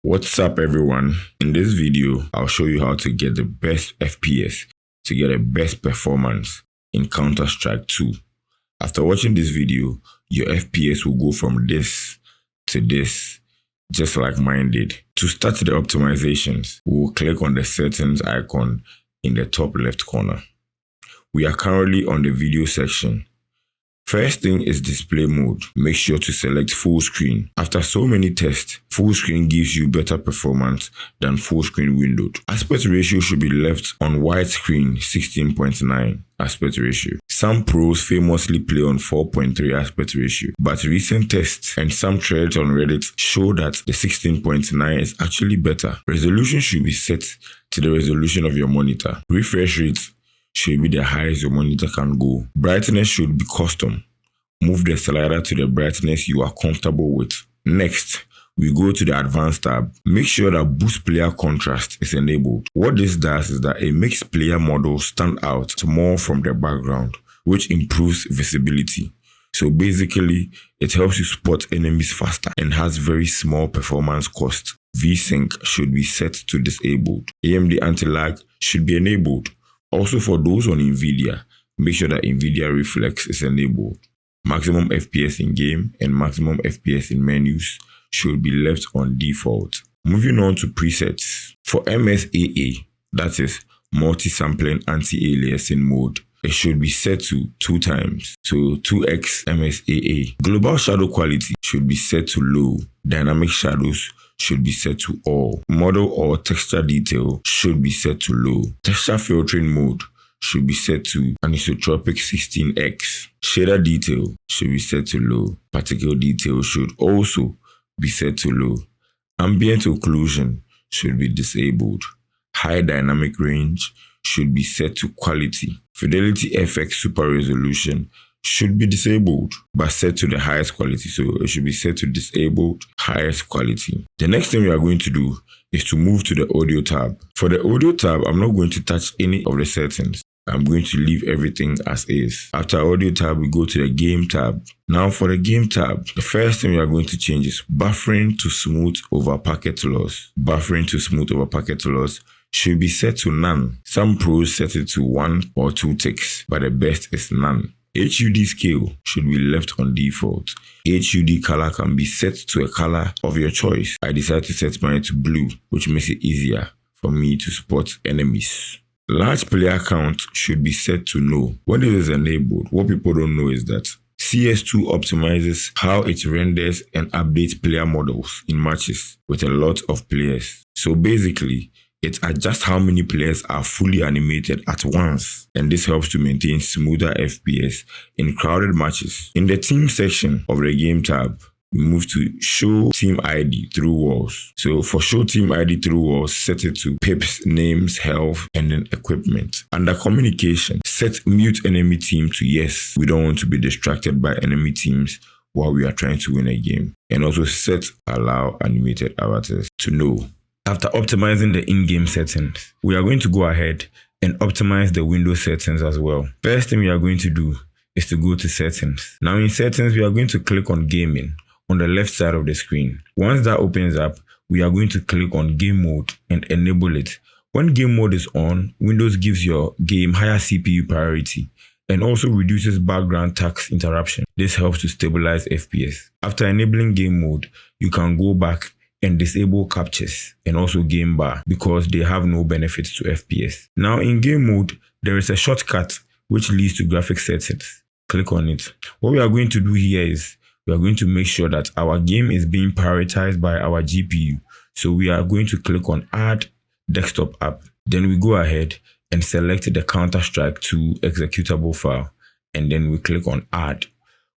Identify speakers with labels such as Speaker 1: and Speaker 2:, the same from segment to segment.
Speaker 1: What's up everyone? In this video, I'll show you how to get the best FPS to get the best performance in Counter-Strike 2. After watching this video, your FPS will go from this to this, just like mine did. To start the optimizations, we will click on the settings icon in the top left corner. We are currently on the video section. First thing is display mode. Make sure to select full screen. After so many tests, full screen gives you better performance than full screen windowed. Aspect ratio should be left on widescreen 16.9 aspect ratio. Some pros famously play on 4.3 aspect ratio, but recent tests and some threads on Reddit show that the 16.9 is actually better. Resolution should be set to the resolution of your monitor. Refresh rate should be the highest your monitor can go. Brightness should be custom. Move the slider to the brightness you are comfortable with. Next, we go to the advanced tab. Make sure that boost player contrast is enabled. What this does is that it makes player models stand out more from the background, which improves visibility. So basically, it helps you spot enemies faster and has very small performance cost. VSync should be set to disabled. AMD anti-lag should be enabled. Also for those on NVIDIA, make sure that NVIDIA Reflex is enabled. Maximum FPS in game and maximum FPS in menus should be left on default. Moving on to presets. For MSAA, that is multi-sampling anti-aliasing mode, it should be set to 2 times, so 2x MSAA. Global shadow quality should be set to low. Dynamic shadows should be set to all. Model or texture detail should be set to low. Texture filtering mode should be set to anisotropic 16x. Shader detail should be set to low. Particle detail should also be set to low. Ambient occlusion should be disabled. High dynamic range should be set to quality. Fidelity FX super resolution should be disabled but set to the highest quality, so it should be set to disabled highest quality. The next thing we are going to do is to move to the audio tab. For the audio tab, I'm not going to touch any of the settings. I'm going to leave everything as is. After audio tab, we go to the game tab. Now for the game tab, the first thing we are going to change is buffering to smooth over packet loss. Buffering to smooth over packet loss should be set to none. Some pros set it to 1 or 2 ticks, but the best is none. HUD scale should be left on default. HUD color can be set to a color of your choice. I decided to set mine to blue, which makes it easier for me to spot enemies. Large player count should be set to no. When this is enabled, what people don't know is that CS2 optimizes how it renders and updates player models in matches with a lot of players. So basically, it adjusts how many players are fully animated at once, and this helps to maintain smoother FPS in crowded matches. In the team section of the game tab, we move to show team ID through walls. So for show team ID through walls, set it to pips, names, health, and then equipment. Under communication, set mute enemy team to yes. We don't want to be distracted by enemy teams while we are trying to win a game. And also set allow animated avatars to no. After optimizing the in-game settings, we are going to go ahead and optimize the Windows settings as well. First thing we are going to do is to go to settings. Now in settings, we are going to click on gaming on the left side of the screen. Once that opens up, we are going to click on game mode and enable it. When game mode is on, Windows gives your game higher CPU priority and also reduces background task interruption. This helps to stabilize FPS. After enabling game mode, you can go back and disable captures and also game bar because they have no benefits to FPS. Now in game mode, there is a shortcut which leads to graphic settings. Click on it. What we are going to do here is we are going to make sure that our game is being prioritized by our GPU. So we are going to click on add desktop app. Then we go ahead and select the Counter-Strike 2 executable file. And then we click on add.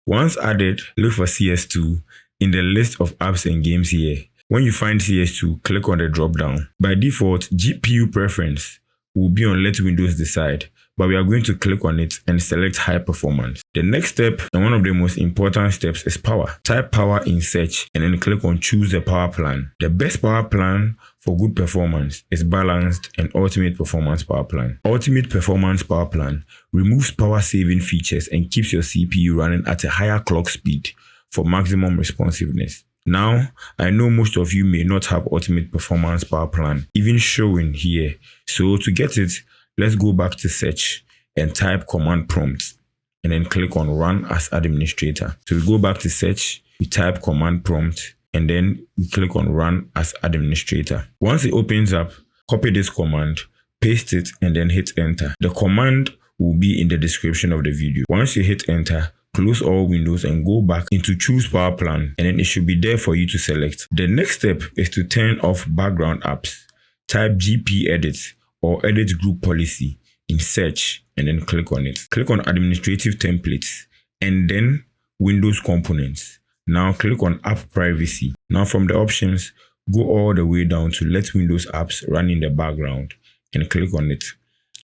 Speaker 1: Once added, look for CS2 in the list of apps and games here. When you find CS2, click on the drop down. By default, GPU preference will be on let Windows decide, but we are going to click on it and select high performance. The next step, and one of the most important steps, is power. Type power in search and then click on choose the power plan. The best power plan for good performance is balanced and ultimate performance power plan. Ultimate performance power plan removes power saving features and keeps your CPU running at a higher clock speed for maximum responsiveness. Now, I know most of you may not have Ultimate Performance Power Plan even showing here. So to get it, let's go back to search and type command prompt and then click on run as administrator. So we go back to search, we type command prompt and then we click on run as administrator. Once it opens up, copy this command, paste it and then hit enter. The command will be in the description of the video. Once you hit enter, close all windows and go back into choose power plan and then it should be there for you to select. The next step is to turn off background apps. Type GP edit or edit group policy in search and then click on it. Click on administrative templates and then Windows components. Now click on app privacy. Now from the options, go all the way down to let Windows apps run in the background and click on it.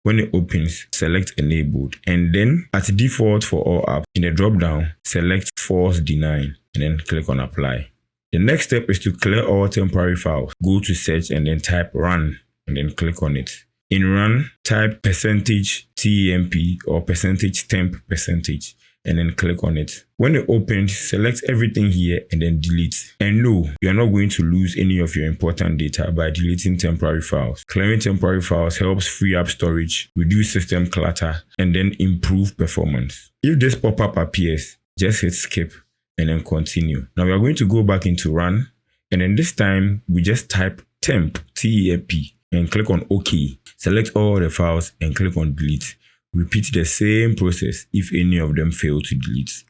Speaker 1: When it opens, select enabled and then at default for all apps in the drop down, select force deny and then click on apply. The next step is to clear all temporary files. Go to search and then type run and then click on it. In run, type %temp or %temp% and then click on it. When it opens, select everything here and then delete. And no, you are not going to lose any of your important data by deleting temporary files. Clearing temporary files helps free up storage, reduce system clutter, and then improve performance. If this pop-up appears, just hit skip and then continue. Now we are going to go back into run and then this time we just type temp, T-E-M-P, and click on OK. Select all the files and click on delete. Repeat the same process if any of them fail to delete.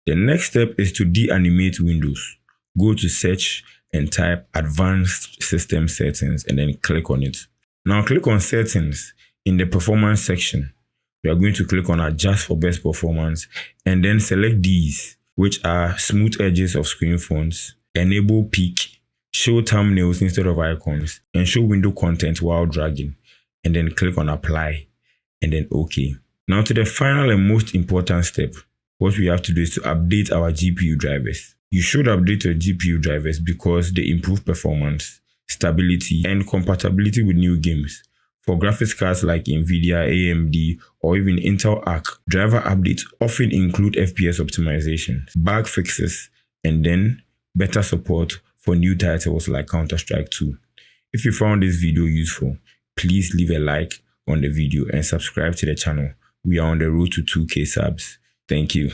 Speaker 1: The next step is to de-animate Windows. Go to search and type advanced system settings and then click on it. Now click on settings in the performance section. We are going to click on adjust for best performance and then select these, which are smooth edges of screen fonts, enable peak, show thumbnails instead of icons, and show window content while dragging, and then click on apply and then OK. Now to the final and most important step, what we have to do is to update our GPU drivers. You should update your GPU drivers because they improve performance, stability, and compatibility with new games. For graphics cards like NVIDIA, AMD, or even Intel Arc, driver updates often include FPS optimizations, bug fixes, and then better support for new titles like Counter-Strike 2. If you found this video useful, please leave a like on the video and subscribe to the channel. We are on the road to 2K subs. Thank you.